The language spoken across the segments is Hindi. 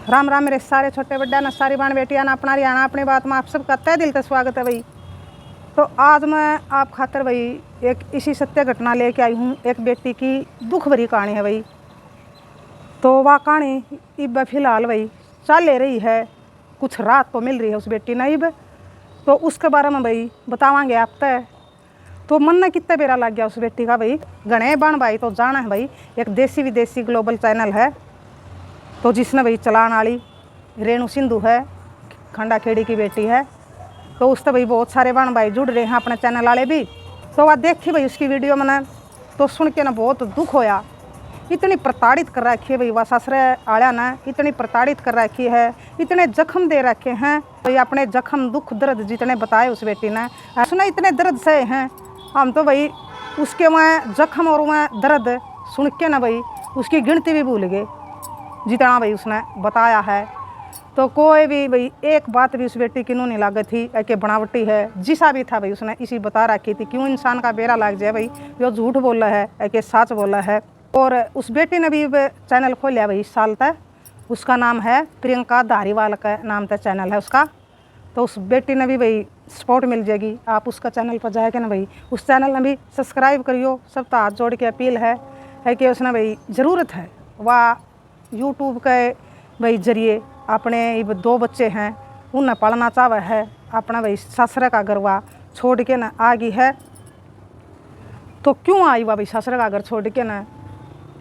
राम राम मेरे सारे छोटे बड्डा न सारी बाण बेटियां न अपना रियाना अपनी बात में आप सबका तहे दिल से स्वागत है भाई। तो आज मैं आप खातर भाई एक इसी सत्य घटना लेके आई हूँ। एक बेटी की दुख भरी कहानी है भाई। तो वह कहानी इब फिलहाल भाई चल ले रही है, कुछ रात तो मिल रही है उस बेटी ने इब, तो उसके बारे में भाई बतावांगे आप तय। तो मन ने कितना बेरा लग गया उस बेटी का भाई। गणे बन भाई तो जाना है भाई, एक देसी विदेशी ग्लोबल चैनल है तो जिसने भाई चलाने वाली रेणु सिंधु है, खंडा खेड़ी की बेटी है। तो उससे भाई बहुत सारे बन भाई जुड़ रहे हैं अपने चैनल वाले भी। तो वह देखी भाई उसकी वीडियो मैंने, तो सुन के ना बहुत दुख होया। इतनी प्रताड़ित कर रखी है भाई वह ससुरे आया ने, इतनी प्रताड़ित कर रखी है, इतने जख्म दे रखे हैं भाई। अपने जख्म दुख दर्द जितने बताए उस बेटी ने, सुना इतने दर्द सहे हैं हम तो भाई। उसके वहाँ जख्म और वहाँ दर्द सुन के ना भाई उसकी गिनती भी भूल गए जितना भाई उसने बताया है। तो कोई भी भाई एक बात भी उस बेटी की नहीं लागत थी कि बनावटी है। जिसा भी था भाई उसने इसी बता रखी थी। क्यों इंसान का बेरा लग जाए भाई, जो झूठ बोला है कि सच बोला है। और उस बेटी ने भी चैनल खोलिया भाई इस साल तक। उसका नाम है प्रियंका धारीवाल का नाम तक चैनल है उसका। तो उस बेटी ने भी भाई सपोर्ट मिल जाएगी, आप उसका चैनल पर जाएगा ना भाई, उस चैनल ने भी सब्सक्राइब करियो। सब तो हाथ जोड़ के अपील है कि उसने भाई ज़रूरत है वह यूट्यूब के भाई जरिए अपने दो बच्चे हैं उन्हें पालना चाहे है। अपना भाई ससुर का घर वह छोड़ के ना आ गई है। तो क्यों आई वह भाई ससुर का घर छोड़ के ना,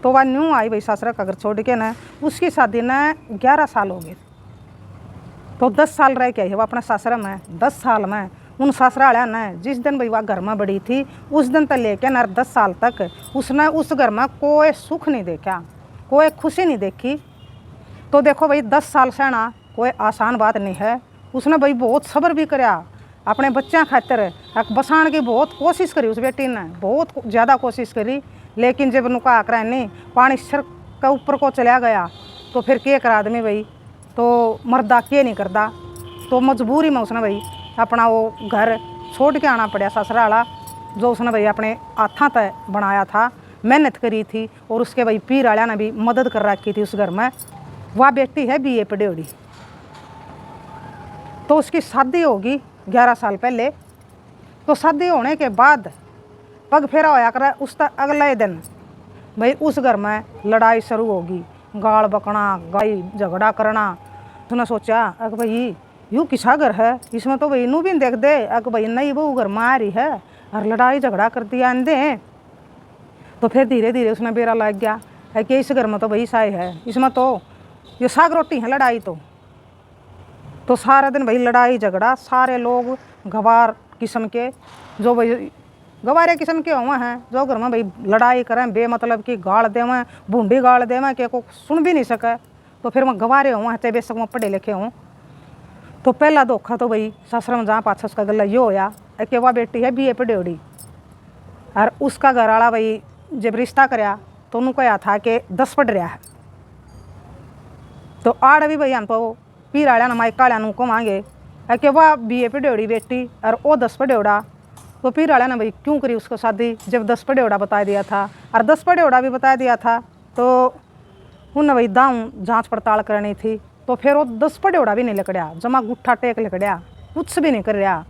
तो वह न्यू आई भाई ससुर का घर छोड़ के ना। उसकी शादी ने 11 साल हो गए, तो 10 साल रह के आई है वह अपने ससुर में। 10 साल में उन ससुराल ने जिस दिन भाई वह घर में बड़ी थी उस दिन तक लेके ना 10 साल तक उसने उस घर में कोई सुख नहीं देखा, कोई खुशी नहीं देखी। तो देखो भाई 10 साल सहना कोई आसान बात नहीं है। उसने भाई बहुत सब्र भी कराया अपने बच्चों खातर, बसाने की बहुत कोशिश करी उस बेटी ने, बहुत ज़्यादा कोशिश करी। लेकिन जब नुका आकर नहीं पानी सर का ऊपर को चला गया तो फिर क्या करा आदमी भाई, तो मर्दा के नहीं करता। तो मजबूरी में उसने भाई अपना वो घर छोड़ के आना पड़ा ससुराला, जो उसने भाई अपने हाथों तय बनाया था, मेहनत करी थी। और उसके भाई पीर वाला ने भी मदद कर रखी थी उस घर में। वह बेटी है BA पढ़ी। तो उसकी शादी होगी 11 साल पहले। तो शादी होने के बाद पग फेरा होया करे उस अगले दिन भाई उस घर में लड़ाई शुरू होगी, गाल बकना, गाई झगड़ा करना। उसने सोचा अगर भाई यूँ किसा घर है, इसमें तो भाई नू भी देख दे, अगर भाई नई बहू घर में आ रही है और लड़ाई झगड़ा कर दिया दे। तो फिर धीरे धीरे उसने बेरा लग गया है कि इस घर में तो भाई साई है, इसमें तो ये साग रोटी है लड़ाई। तो सारा दिन भाई लड़ाई झगड़ा, सारे लोग गवार किस्म के, जो भाई गवारे किस्म के हुए हैं, जो घर में भाई लड़ाई करें बेमतलब की गाल देवें, बूंदी गाल देवें कि को सुन भी नहीं सके। तो फिर वह गवारे हुए हैं चाहे बेशक में पढ़े लिखे हों। तो पहला धोखा तो भाई ससुर में जहाँ पाछा उसका गला ये होया कि वह बेटी है BA पढ़ी। और उसका घर वाला भाई जब रिश्ता कराया तो उन्होंने कहा था कि 10 पढ़ रहा है। तो आड़ भी भाई हम तो पीर आया माइक वाले को मांगे कि वह BA पढ़ी बेटी और वो 10 पढ़ेड़ा। तो पीर आया ने भाई क्यों करी उसको शादी जब 10 पढ़ेड़ा बता दिया था और 10 पढ़ेड़ा भी बता दिया था। तो उन्हें भाई दाऊँ जांच पड़ताल करनी थी। तो फिर वो 10 पढ़ेड़ा भी नहीं लिखड़िया, जमा गुट्ठा टेक लिखड़िया, कुछ भी नहीं कर रहा।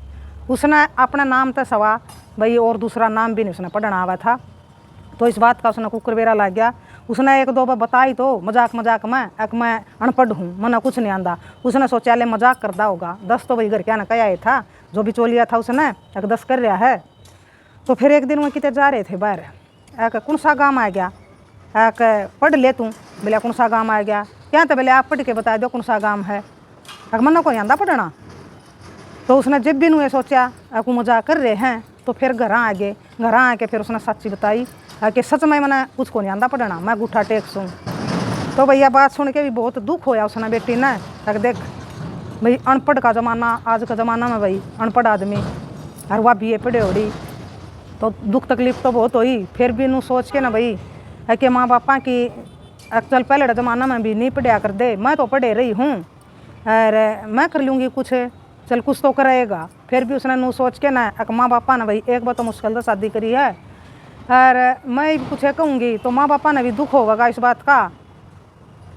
उसने अपना नाम तो सवा भाई और दूसरा नाम भी नहीं उसने पढ़ना आवा था। तो इस बात का उसने कुकर बेरा लग गया। उसने एक दो बार बताई तो मजाक में एक मैं अनपढ़ हूँ, मना कुछ नहीं आंदा। उसने सोचा ले मजाक करता होगा। 10 तो भाई घर क्या ना कहा था, जो भी चोलिया था उसने एक 10 कर रहा है। तो फिर एक दिन वो कितने जा रहे थे बाहर, एक कौन सा गाँव आ गया, एक पढ़ ले तू, बोले कौन सा गाँव आ गया, क्या तो बोले आप पढ़ के बता दो कौन सा गाँव है, एक मना को आंदा पढ़ना। तो उसने जब भी ये सोचा आपको मजाक कर रहे हैं, तो फिर घर आ गए। घर आके फिर उसने सच्ची बताई कि सच में मैंने कुछ को नहीं आंदा पढ़ना, मैं गुठा टेक सूँ। तो भैया बात सुन के भी बहुत दुख होया उसने बेटी ने। तक देख भाई अनपढ़ का ज़माना, आज का ज़माना में भाई अनपढ़ आदमी और वह BA पढ़ी, तो दुख तकलीफ तो बहुत हुई। फिर भी नू सोच के ना भाई है कि माँ बापा की चल पहले ज़माना में भी नहीं पढ़िया कर दे, मैं तो पढ़े रही हूँ और मैं कर लूँगी कुछ, चल कुछ तो करेगा। फिर भी उसने नू सोच के ना माँ बापा ने भाई एक बार तो मुश्किल से शादी करी है और मैं कुछ कहूँगी तो माँ बापा ने भी दुख होगा इस बात का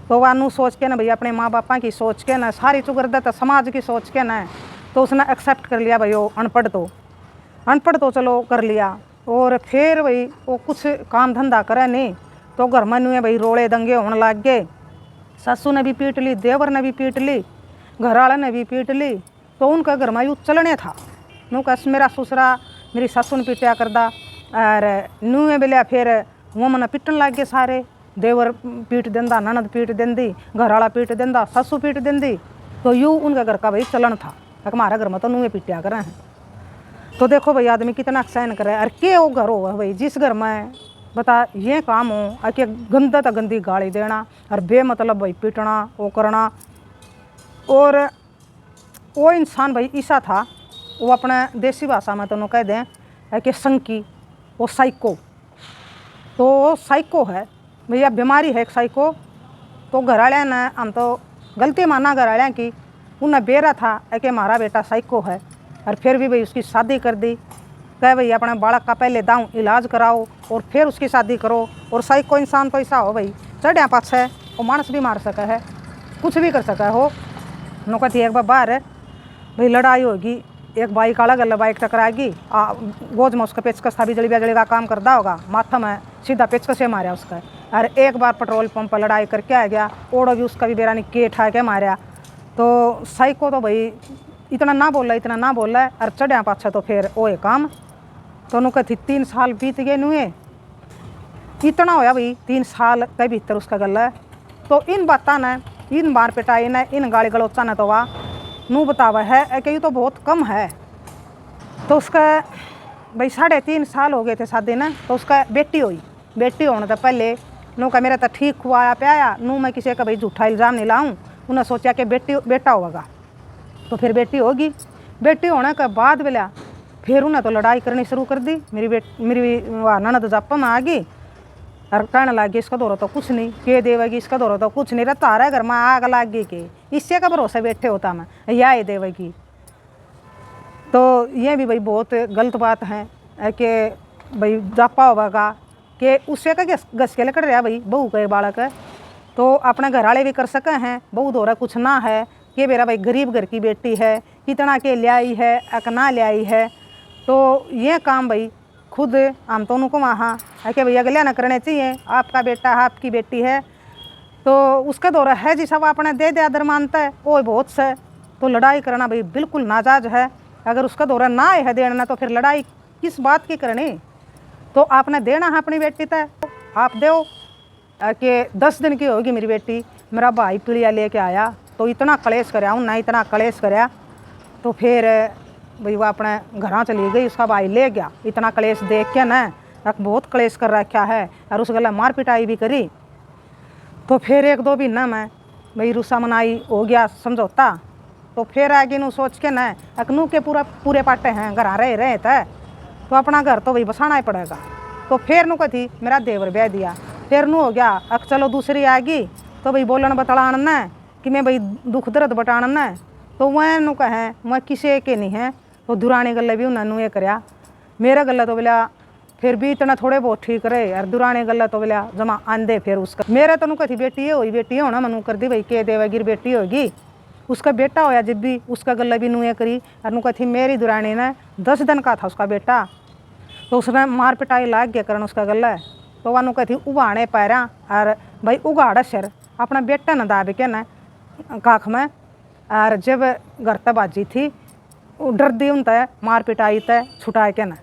तो वानू सोच के ना भाई अपने माँ बापा की सोच के ना सारी चुगरदत समाज की सोच के ना तो उसने एक्सेप्ट कर लिया भाई वो अनपढ़ तो चलो कर लिया। और फिर भाई वो कुछ काम धंधा करे नहीं तो घर में नुए भाई रोड़े दंगे होने लग गए। सासू ने भी पीट ली, देवर ने भी पीट ली, घर वाले ने भी पीट ली। तो उनका घर में यूँ चलने था नू कस मेरा ससुरा मेरी सासू ने पीटा करदा और नुए बेलिया फिर वो मना पिटन लग गए सारे। देवर पीट देंदा, ननद पीट देंदी, घर वाला पीट देंदा, सासू पीट देंदी। तो यूँ उनका घर का भाई चलन था। हमारा घर में तो नुए पीटा करें हैं। तो देखो भाई आदमी कितना सहन करे। और के वो घर हो भाई जिस घर में बता ये काम हो कि गंदा तो गंदी गाली देना और बेमतलब भाई पीटना वो करना। और वो इंसान भाई ऐसा था, वो अपने देसी भाषा में तो कह दें कि संकी, वो साइको। तो साइको है भैया, बीमारी है एक साइको। तो घर वाले ने हम तो गलती माना घर वाले की, उन्हें बेरा था कि हमारा बेटा साइको है। और फिर भी भाई उसकी शादी कर दी। कहे भाई अपने बालक का पहले दाऊँ इलाज कराओ और फिर उसकी शादी करो। और साइको इंसान तो ऐसा हो भाई चढ़िया पाछ है, वो मानस भी मार सका है, कुछ भी कर सका हो। नौकती एक बार बाहर है भाई लड़ाई होगी, एक बाइक अलग अलग बाइक टकराएगी, गोज में उसका पेचकस था, बिजली बिजली का काम करता होगा, माथा में सीधा पेचकस से मारा उसका। और एक बार पेट्रोल पंप पर लड़ाई करके आ गया, ओढ़ो भी उसका भी बेरानी के ठा के मारा। तो साइको तो भाई इतना ना बोला है और चढ़िया पाछा तो फिर वो काम। तो नु कथी 3 साल बीत गए नुए, इतना होया भाई 3 साल के भीतर उसका गला है। तो इन बातों ने, इन बार पिटाई ने, इन गाली गलोचा ने तो वाह नू बतावा है कि ये तो बहुत कम है। तो उसका भाई 3.5 साल हो गए थे शादी ने। तो उसका बेटी हुई, बेटी होने तो पहले नू का मेरा तो ठीक हुआ प्याया नू, मैं किसी का भाई झूठा इल्ज़ाम नहीं लाऊं। उन्हें सोचा कि बेटा होगा। तो फिर बेटी होगी, बेटी होने के बाद बोला फिर उन्हें तो लड़ाई करनी शुरू कर दी। मेरी ननद जापा में आ गई और कहने लगी इसका दौरा तो कुछ नहीं, के देवेगी इसका दौरा तो कुछ नहीं रहता रहा, घर में आग लग गई के इससे का भरोसा बैठे होता मैं या ये देवेगी। तो ये भी भाई बहुत गलत बात है कि भाई जापा होगा कि उससे का घस के लकड़ रहा भाई बहू का बालक है। तो अपने घर वाले भी कर सके हैं, बहू दौरा कुछ ना है कि मेरा भाई गरीब घर की बेटी है, कितना के ल्याई है अकना ल्याई है। तो ये काम भाई खुद हम तो उनको वहाँ है कि भाई अगले ना करने चाहिए। आपका बेटा आपकी बेटी है तो उसका दौरा है जिस सब आपने दे दे आदर मानता है वो बहुत से। तो लड़ाई करना भाई बिल्कुल नाजायज़ है। अगर उसका दौरा ना है देना तो फिर लड़ाई किस बात की करनी। तो आपने देना है अपनी बेटी तय आप दो कि 10 दिन की होगी मेरी बेटी, मेरा भाई पीड़िया लेके आया तो इतना कलेश कराया ना, इतना कलेश कराया। तो फिर भाई वो अपने घर चली गई, उसका भाई ले गया। इतना कलेश देख के ना बहुत कलेश कर रखा है और उस गला मार पिटाई भी करी। तो फिर 1-2 महीना में भाई रुसा मनाई हो गया समझौता। तो फिर आगे नू सोच के ना अकनू के पूरे पाटे हैं घर रहे थे तो अपना घर तो भाई बसाना ही पड़ेगा। तो फिर नू कथी मेरा देवर ब्याह दिया। फिर नू हो गया अक चलो दूसरी आ गई तो भाई बोलन बतलान न कि मैं भाई दुख दर्द बटान न। तो वह नू कहें मैं किसी के नहीं है। तो दुरानी गल्ले भी उन्होंने ये कराया। मेरा गला तो बोला फिर भी इतना थोड़े बहुत ठीक रहे और दुरानी गला तो बोला जमा आंदे। फिर उसका मेरा तो नू कथी बेटी है हुई, बेटी होना मनू कर दी भाई के देवेगिर बेटी होगी। उसका बेटा होया जब भी उसका गला भी नू ये करी और नू कथी मेरी दुरानी ने 10 दिन का था उसका बेटा। तो उसने मार पिटाई लाग गया करन उसका गला। तो वह नू कथी उगाड़े पैरा और भाई उगाड़ा सिर अपना बेटा न दाब के न काख में। और जब घर तक बाजी थी डर दी उन तय मार पिटाई तय छुटाए के न।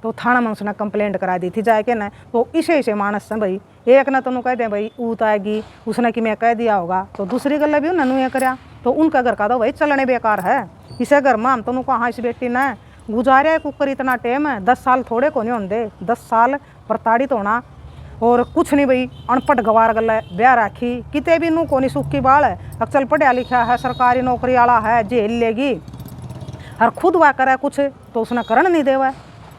तो थाना में उसने कंप्लेंट करा दी थी जाए के न। तो इसे मानस से भाई एक न तो कह दें भाई ऊत आएगी उसने कि मैं कह दिया होगा तो दूसरी गल भी उन्होंने ये कराया। तो उनका घर का तो भाई चलने बेकार है। इसे घर में हम तो कहाँ इस बेटी ने गुजारे कुकर इतना टाइम है 10 साल थोड़े को नहीं होंगे, 10 साल प्रताड़ित होना और कुछ नहीं भाई अनपढ़ गवार गल ब्याह राखी किते भी नू कोनी सुखी बाल है। अक्सर पढ़िया लिखा है सरकारी नौकरी वाला है जेल लेगी और खुद वह करे कुछ तो उसने करण नहीं देवा।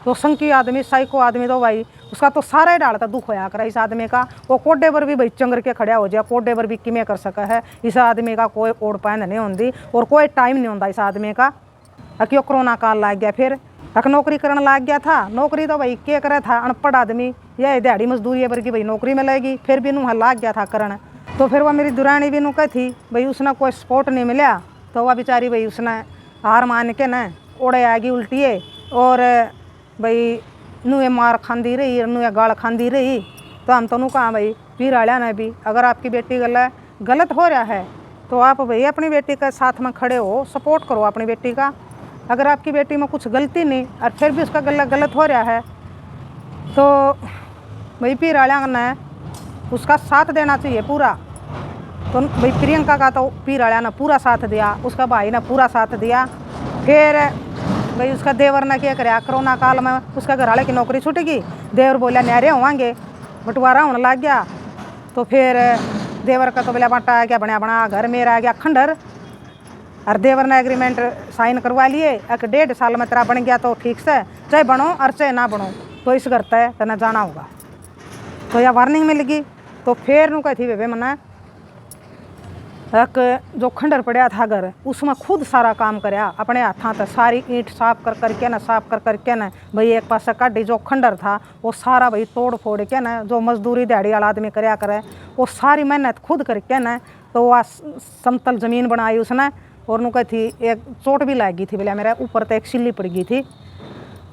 तो संकी आदमी साइको आदमी तो भाई उसका तो सारा ही डालता दुख होया कर इस आदमी का। वो कोडे पर भी भाई चंगर के खड़ा हो जाए, कोडे पर भी किमें कर सका है। इस आदमी का कोई ओढ़ पहन नहीं होती और कोई टाइम नहीं होता इस आदमी का। क्यों कोरोना काल लग गया फिर तक नौकरी करने लग गया था। नौकरी तो भाई क्या करे था अनपढ़ आदमी, यह दिहाड़ी मजदूरी पर की भाई नौकरी मिलेगी फिर भी नूह लाग गया था करण। तो फिर वह मेरी दुरानी भी नुका थी भाई, उसने कोई सपोर्ट नहीं मिला तो वह बेचारी भाई उसने हार मान के न ओड़े आगी उल्टिए और भाई नुए मार खांदी रही, नुए गाल खांदी रही। तो हम तो नू कहा भाई पीर आलिया ने भी, अगर आपकी बेटी गलत हो रहा है तो आप भाई अपनी बेटी के साथ में खड़े हो, सपोर्ट करो अपनी बेटी का। अगर आपकी बेटी में कुछ गलती नहीं और फिर भी उसका गलत हो रहा है तो भाई पीर आलिया ने उसका साथ देना चाहिए पूरा। तो भाई प्रियंका का तो पीर आलिया ने पूरा साथ दिया, उसका भाई ने पूरा साथ दिया। फिर भाई उसका देवर ने क्या कराया, कोरोना काल में उसका घर वाले की नौकरी छूट गई, देवर बोला न्यारे होंगे, बंटवारा होने लग गया। तो फिर देवर का तो बोला बांटा आ गया, बना बना घर मेरा आ गया खंडर। और देवर ने एग्रीमेंट साइन करवा लिए, एक 1.5 साल में तेरा बन गया तो ठीक से, चाहे बनो और चाहे ना बनो तो इस घर तय तेना जाना होगा। तो यह वार्निंग मिलेगी। तो फिर नू कहती बेबे मना एक जो खंडर पड़ा था घर, उसमें खुद सारा काम कराया अपने हाथों से, सारी ईंट साफ कर करके न साफ कर करके न भाई एक पास काटी जो खंडर था वो सारा भाई तोड़ फोड़ के न, जो मजदूरी दिहाड़ी वाला आदमी कराया करे वो सारी मेहनत खुद करके न, तो वह समतल ज़मीन बनाई उसने। और नू कहती एक चोट भी लग गई थी बोला, मेरा ऊपर तो एक सिल्ली पड़ गई थी।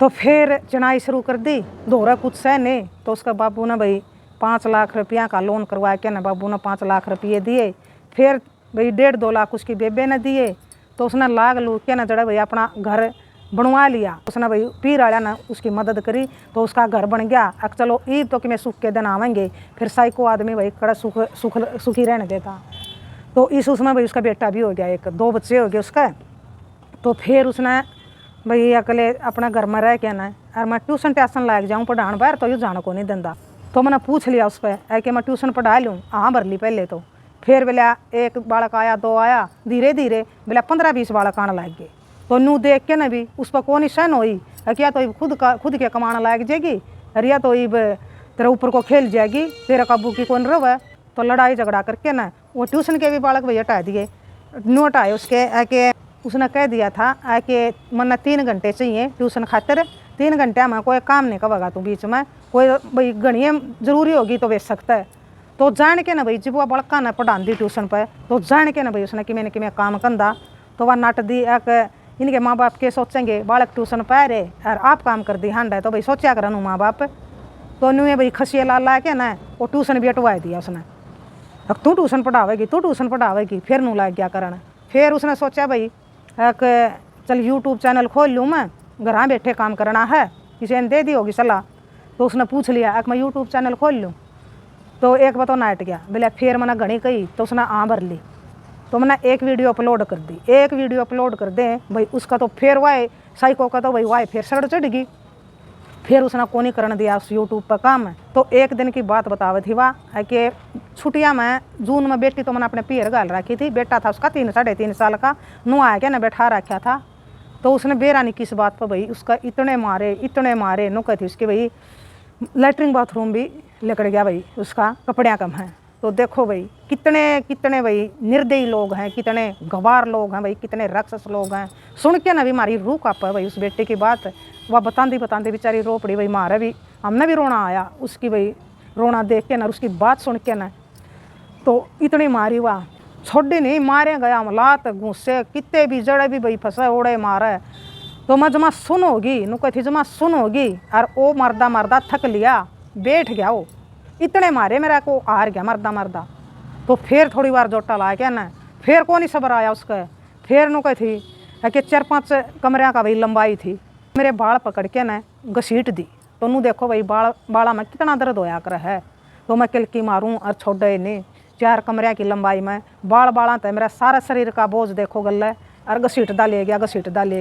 तो फिर चुनाई शुरू कर दी, दोहरा कुछ से नहीं। तो उसका बाबू ने भाई 5 लाख रुपया का लोन करवा के ना, बाबू ने 5 लाख रुपये दिए। फिर भाई 1.5-2 लाख उसकी बेबे ने दिए। तो उसने लाग लूट के ना जड़ा भाई अपना घर बनवा लिया। उसने भाई पीर आया ना उसकी मदद करी तो उसका घर बन गया। अब चलो ईद तो कि मैं सुख के दिन आवेंगे, फिर साइको आदमी भाई कड़ा सुखी रहने देता। तो इस उसमें भाई उसका बेटा भी हो गया, 1-2 बच्चे हो गए उसका। तो फिर उसने भाई अकेले अपना घर में रह के ना, और मैं ट्यूशन ट्यूशन लाग जाऊँ पढ़ाने बाहर तो यूँ जाने को नहीं देता। तो मैंने पूछ लिया उस पर कि मैं ट्यूशन पढ़ा लूँ, हाँ भर ली पहले। तो फिर बोला 1 बालक आया, 2 आया, धीरे धीरे बोला 15-20 बालक आने लग गए। तो नू देख के ना भी उस पर कौन सहन हुई, क्या तो खुद के कमाना लग जाएगी, अरे या तो तेरे ऊपर को खेल जाएगी, तेरा काबू की कौन रहे। तो लड़ाई झगड़ा करके ना वो ट्यूशन के भी बालक भाई हटा दिए, न्यू हटाए उसके। आके उसने कह दिया था कि मन्ना 3 घंटे चाहिए ट्यूशन खातिर, 3 घंटे में कोई काम नहीं करेगा तू, बीच में कोई भाई घनी जरूरी होगी तो बेच सकता है। तो जान के ना भाई जब वह बड़का ने पढ़ा दी ट्यूशन पर, तो जान के ना भाई उसने कि मैंने काम कंदा। तो वह नट दी इनके माँ बाप के सोचेंगे बालक ट्यूशन पा रहे और आप काम कर दी हंड है, तो भाई सोचा कर माँ बाप। तो न्यू भाई खसिया ला के ना वो ट्यूशन भी हटवा दिया उसने। अब तू ट्यूशन पढ़ावेगी, फिर नू लग गया करन। फिर उसने सोचा भाई चल यूट्यूब चैनल खोल लूँ, मैं घर बैठे काम करना है, किसी ने दे दी होगी सलाह। तो उसने पूछ लिया मैं यूट्यूब चैनल खोल लूँ। तो एक बार तो नाट गया बोले, फिर मैंने घनी कही तो उसने भर ली। तो मैंने एक वीडियो अपलोड कर दी, एक वीडियो अपलोड कर दे भाई उसका तो फिर वाए साइको का तो भाई वाए फिर सड़ चढ़ गई। फिर उसने को नहीं करने दिया उस यूट्यूब पर काम। तो एक दिन की बात बतावे थी वाह कि छुट्टियाँ में जून में बेटी तो मैंने अपने पीर गाल रखी थी, बेटा था उसका 3-3.5 साल का, नुआ आया क्या ना बैठा रखा था। तो उसने बेरानी किस बात पर भाई उसका इतने मारे नो कहती उसके भाई लैट्रिन बाथरूम भी लेकर गया भाई उसका, कपड़ियाँ कम हैं। तो देखो भाई कितने भाई निर्दयी लोग हैं, कितने गवार लोग हैं भाई, कितने राक्षस लोग हैं। सुन के ना भी हमारी रूह काँप है भाई उस बेटे की बात। वह बताते बेचारी रो पड़ी भाई, मारे भी हमने भी रोना आया उसकी भाई रोना देख के ना, उसकी बात सुन के ना। तो इतनी मारी वाह छोड़ी नहीं, मारे गया लात घूसे कितने भी जड़े भी भाई फंसे ओड़े मारे। तो मैं जमा सुन होगी नु कहती जमा सुन होगी, और वो मरदा थक लिया बैठ गया, वो इतने मारे मेरा को हार गया मरदा। तो फिर थोड़ी बार जोटा ला के ना फिर कौन ही सबर आया उसका। फिर नु कहती कि 4-5 कमरिया का भाई लंबाई थी, मेरे बाल पकड़ के ना घसीट दी। तो नू देखो भाई बाला में कितना दर्द होया कर है। तो मैं किलकी मारूं और छोड़े नहीं, 4 कमरिया की लंबाई में बाला था, मेरा सारा शरीर का बोझ देखो गले और घसीटदा ले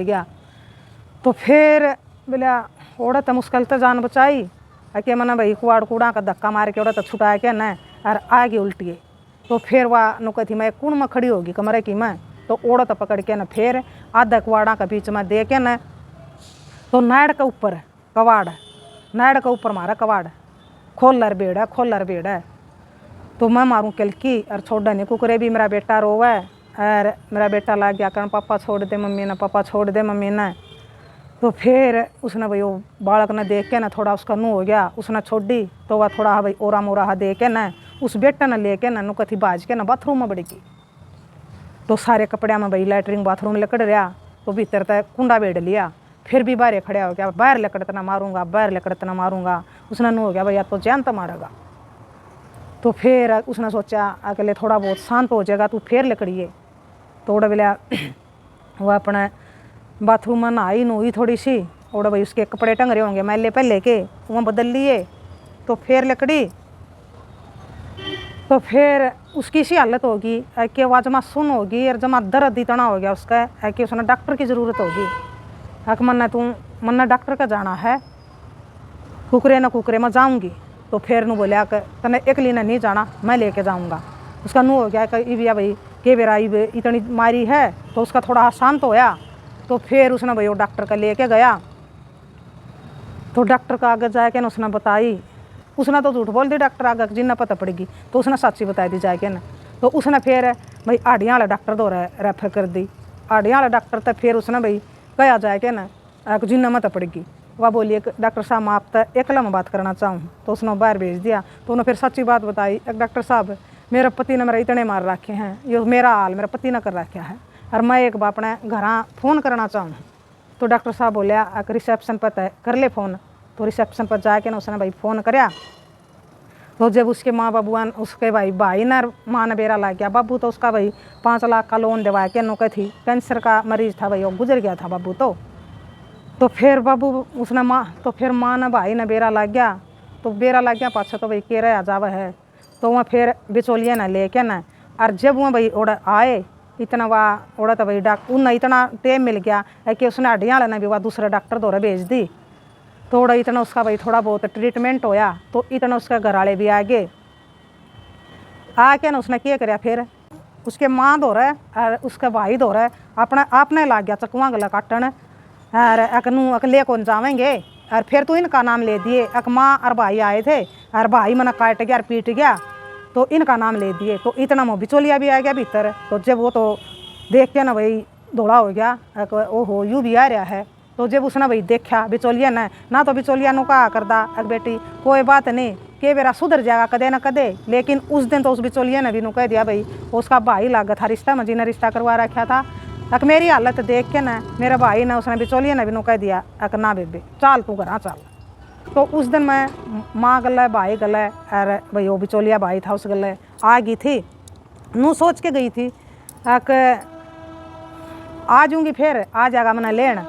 गया। तो फिर बोला औरत मुश्किल तो जान बचाई कि मैंने भाई कूड़ा का धक्का मार के औरत छुटा के न और आगे उल्टिए। तो फिर वह नु कहती मैं कुण में खड़ी होगी कमरे की मैं। तो औरत पकड़ के न फिर आधा कुआड़ा का बीच में दे के न, तो नाड़ के ऊपर मारा कवाड़, खोलर बेड़ है। तो मैं मारूँ किलकी और छोड़ा नहीं कुकरे भी, मेरा बेटा रोवे और मेरा बेटा लग गया कारण पापा छोड़ दे मम्मी ने। तो फिर उसने भाई वो बालक ने देख के ना थोड़ा उसका नू हो गया, उसने छोड़ी। तो वह थोड़ा भाई ओरा मोरा दे के ना उस बेटा ने लेके ना कथी बाज के ना बाथरूम में बढ़ेगी। तो सारे कपड़े में भाई लैटरिन बाथरूम लकड़ रहा, तो भीतर तक कुंडा बेड़ लिया, फिर भी बाहर खड़ा हो गया, बाहर लकड़त ना मारूंगा, बाहर लकड़त ना मारूंगा। उसने नो हो गया भाई या तो जान तो मारेगा। तो फिर उसने सोचा अकेले थोड़ा बहुत शांत हो जाएगा, तू फिर लकड़िए। तो उड़ा बोला वह अपने बाथरूम में नहाई नोई थोड़ी सी, और भाई उसके कपड़े टंग रहे होंगे मैले पहले के, वहाँ बदल लिए। तो फिर लकड़ी, तो फिर उसकी सी हालत होगी कि वह जमा सुन होगी और जमा दर्द इतना हो गया उसका कि उसने डॉक्टर की ज़रूरत होगी। हक मन्ना डॉक्टर का जाना है, कुकरे न कुकरे मैं जाऊँगी। तो फिर नू बोलिया कि तने अकेली ने नहीं जाना, मैं लेके जाऊँगा। उसका नू हो गया कि इविया भाई के बेरा इतनी मारी है, तो उसका थोड़ा शांत होया। तो फिर उसने भाई वो डॉक्टर का लेके गया। तो डॉक्टर का आगे जाके ना उसने बताई, उसने तो झूठ बोल दी डॉक्टर आगे जिन्ना पता पड़ेगी, तो उसने सच्ची बताई दी जाके ना। तो उसने फिर भाई आड़ियाँ वाले डॉक्टर दो रेफर कर दी। आड़ियाँ वाले डॉक्टर तो फिर उसने भाई कहा जाके ना जिन्ना मत पड़ेगी। वह बोलिए डॉक्टर साहब मैं आपसे अकेला में बात करना चाहूँ। तो उसने बाहर भेज दिया। तो उन्होंने फिर सच्ची बात बताई, एक डॉक्टर साहब मेरे पति ने मेरा इतने मार रखे हैं, ये मेरा हाल मेरा पति ने कर रखा है, और मैं एक बार अपने घर फ़ोन करना चाहूँ। तो डॉक्टर साहब बोलिया रिसेप्शन पर तय कर ले फ़ोन। तो रिसेप्शन पर जाके ना उसने भाई फ़ोन कराया। तो जब उसके माँ बाबू उसके भाई ने माँ ने बेरा ला गया, बाबू तो उसका भाई 5 लाख का लोन दिवाया के नौकरी थी, कैंसर का मरीज था भाई, वो गुजर गया था बाबू। तो फिर बाबू उसने तो फिर माँ ने भाई ने बेरा लग गया। तो बेरा लग गया पाछा तो भाई केरा आ जावा है। तो वहाँ फिर बिचौलिया ना लेके ना, और जब वहाँ भाई ओड़ा आए इतना वह ओड़ा तो भाई उन्हें इतना टाइम मिल गया है कि उसने हड्डियाँ वाला ने भी वह दूसरे डॉक्टर दौरे भेज दी। तो ओड़ा इतना उसका भाई थोड़ा बहुत ट्रीटमेंट होया। तो इतना उसके घर वाले भी आ गए, आके ना उसने क्या कराया फिर उसके माँ दौरे और उसके भाई दौरे अपना आपने ला गया चकुआ गला काटन, और अकनू अकले कौन जावेंगे। और फिर तो इनका नाम ले दिए, अक माँ और भाई आए थे और भाई मना काट गया और पीट गया, तो इनका नाम ले दिए। तो इतना वो बिचौलिया भी आ गया भीतर। तो जब वो तो देख के ना भाई दौड़ा हो गया, ओहो यूँ भी आ रहा है। तो जब उसने भाई देखा बिचौलिया ने ना, तो बिचौलिया नु कहा करदा अक बेटी कोई बात नहीं के बेरा सुधर जाएगा कदे ना कदे। लेकिन उस दिन तो उस बिचौलिया ने भी नु कह दिया भाई उसका भाई लागा था रिश्ता में, जिन्हें रिश्ता करवा रखा था। अक मेरी हालत देख के ना मेरे भाई ने उसने बिचौलिया ने भी नु कह दिया अक ना बेबे चल तू घर चल। तो उस दिन मैं माँ गले भाई गले और भाई वो बिचौलिया भाई था उस गले आ गई थी, नू सोच के गई थी अक आ जाऊँगी फिर आ जाएगा मैंने लेन।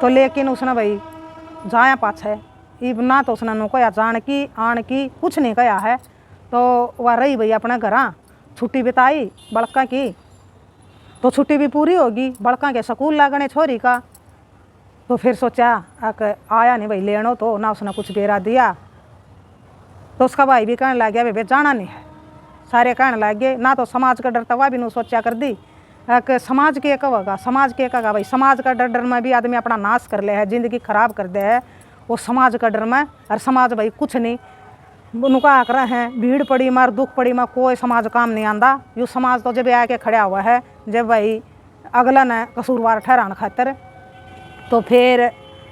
तो लेकिन उसने भाई जाया पाछे इब ना, तो उसने नु कहा जान की आन की कुछ नहीं कहा है। तो वह रही भाई अपने घर छुट्टी बिताई बड़का की। तो छुट्टी भी पूरी होगी, बड़का के स्कूल लगने छोरी का। तो फिर सोचा अक आया नहीं भाई लेनो, तो ना उसने कुछ बेरा दिया। तो उसका भाई भी कहने लग गया बेबे जाना नहीं है, सारे कहने लग गए ना। तो समाज का डर तवा भी नू सोचा कर दी कि समाज के कहोगा, समाज के कहेगा भाई, समाज का डर में भी आदमी अपना नाश कर ले है, ज़िंदगी खराब कर दे है वो समाज का डर में। और समाज भाई कुछ नहीं नुका कर हैं, भीड़ पड़ी मार दुख पड़ी मार कोई समाज काम नहीं आंदा। यू समाज तो जब आके खड़ा हुआ है जब भाई अगला ने कसूरवार ठहराने खातर। तो फिर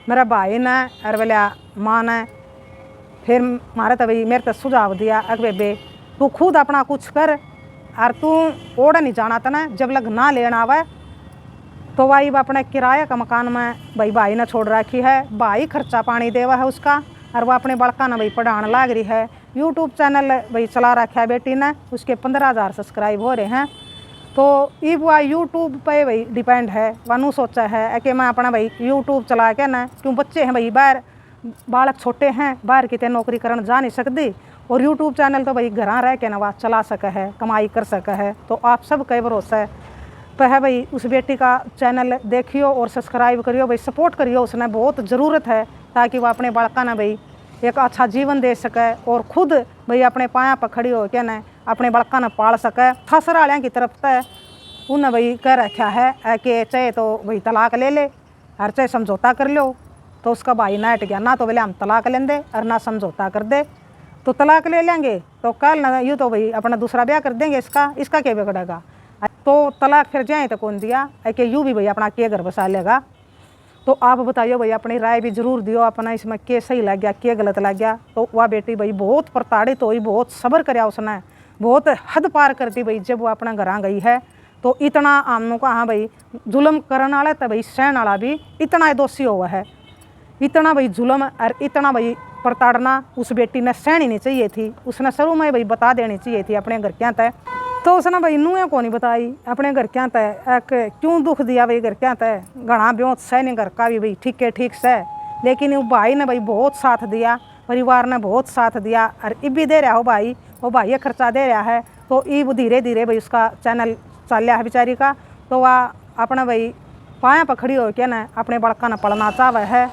मेरा भाई ने और बोलिया माँ ने फिर मारे तो भाई मेरे तो सुझाव दिया अक बेबे तू खुद अपना कुछ कर, और तू ओढ़ नहीं जाना तना जब लग ना लेना आवे। तो भाई अपने किराए का मकान में भाई ने छोड़ रखी है, भाई खर्चा पानी देवा है उसका, और वह अपने बड़का ने भाई पढ़ाने लाग रही है। यूट्यूब चैनल भाई चला रखा है बेटी ने, उसके 15,000 सब्सक्राइब हो रहे हैं। तो ये वह यूट्यूब पे भाई डिपेंड है, वनू सोचा है कि मैं अपना भाई यूट्यूब चला के ना, क्यों बच्चे हैं भाई बाहर, बालक छोटे हैं बाहर कितने नौकरी करने जा नहीं सकती, और यूट्यूब चैनल तो भाई घर रह के ना वह चला सका है, कमाई कर सका है। तो आप सब कई भरोसा है पर है भाई उस बेटी का चैनल देखियो और सब्सक्राइब करियो भाई, सपोर्ट करियो, उसने बहुत ज़रूरत है ताकि वह अपने बालका ना भाई एक अच्छा जीवन दे सके और खुद भाई अपने पाया पर खड़ी हो के ना अपने बालका ने पाल सके। फसर वाले की तरफ से उन्हें भाई कह रखा है कि चाहे तो भाई तलाक ले ले और चाहे समझौता कर लो। तो उसका भाई ना हट गया, ना तो बोले हम तलाक लें दे और ना समझौता कर दे, तो तलाक ले लेंगे तो कल ना यूँ तो भाई अपना दूसरा ब्याह कर देंगे, इसका क्या बिगड़ेगा। तो तलाक फिर जाए तो कौन दिया कि यूँ भी भाई अपना के घर बसा लेगा। तो आप बताइए भाई, अपनी राय भी जरूर दियो, अपना इसमें के सही लग गया के गलत लग गया। तो वह बेटी भाई बहुत प्रताड़ित हुई, बहुत सब्र कराया उसने, बहुत हद पार कर दी भाई। जब वो अपना घर गई है तो इतना आमनों का, हाँ भाई जुल्म करने वाला तो भाई सहन वाला भी इतना दोषी हुआ है। इतना भाई जुल्म और इतना भाई प्रताड़ना उस बेटी ने सहनी नहीं चाहिए थी। उसने शुरू में भाई बता देनी चाहिए थी अपने घर क्या तय। तो उसने भाई नुए को नहीं बताई अपने घर क्या तय, क्यों दुख दिया भाई घर क्या तय। घना ब्योत सह नहीं घर का भी भाई ठीक है ठीक से, लेकिन वो भाई ने भाई बहुत साथ दिया, परिवार ने बहुत साथ दिया और इब भी दे रहा हो भाई, वो भाई ये खर्चा दे रहा है। तो इब धीरे धीरे भाई उसका चैनल चल रहा है बेचारी का। तो वह अपना भाई पाया पखड़ी हो के ना अपने बड़का ने पढ़ना चाहे है।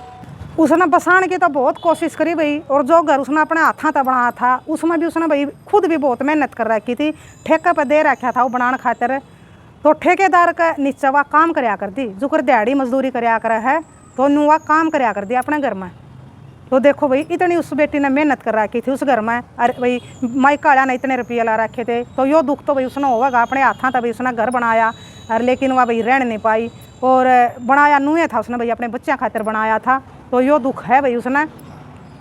उसने बसाने की तो बहुत कोशिश करी भाई, और जो घर उसने अपने हाथों तक बनाया था उसमें भी उसने भाई खुद भी बहुत मेहनत कर रखी थी। ठेके पर दे रखा था वो बनाने खातिर। तो ठेकेदार का नीचे वह काम कराया कर दी, जो कर दिहाड़ी मजदूरी कराया कर है, तो नु वह काम कराया कर दी अपने घर में। तो देखो भाई इतनी उस बेटी ने मेहनत कर रखी थी उस घर में। अरे भाई माइका वाला ने इतने रुपये ला रखे थे, तो यो दुख तो भाई उसने होगा अपने हाथों तक भाई उसने घर बनाया। और लेकिन वह भाई रहने नहीं पाई, और बनाया नुए था उसने भाई अपने बच्चों खातिर बनाया था। तो यो दुख है भाई उसने।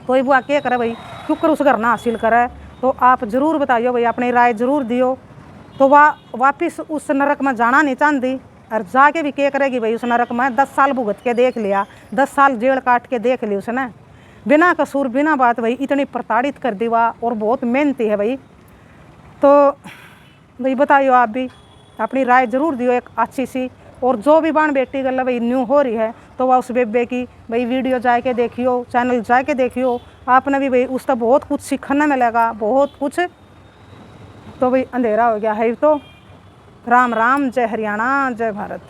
तो ये बुआ क्या करे भाई, शुक्र उस घर ना हासिल करे। तो आप ज़रूर बताइयो भाई, अपनी राय ज़रूर दियो। तो वह वापिस उस नरक में जाना नहीं चाहती, और जाके भी क्या करेगी भाई उस नरक में। 10 साल भुगत के देख लिया, 10 साल जेल काट के देख ली उसने, बिना कसूर बिना बात भाई इतनी प्रताड़ित कर दी वह। और बहुत मेहनती है भाई। तो भाई बताइयो आप भी, अपनी राय ज़रूर दियो एक अच्छी सी। और जो भी बाण बेटी गल भाई न्यू हो रही है, तो वह उस बेबे की भाई वीडियो जाके देखियो, चैनल जाके देखियो। आपने भी भाई उसका बहुत कुछ सीखने मिलेगा, बहुत कुछ। तो भाई अंधेरा हो गया है तो राम राम, जय हरियाणा, जय भारत।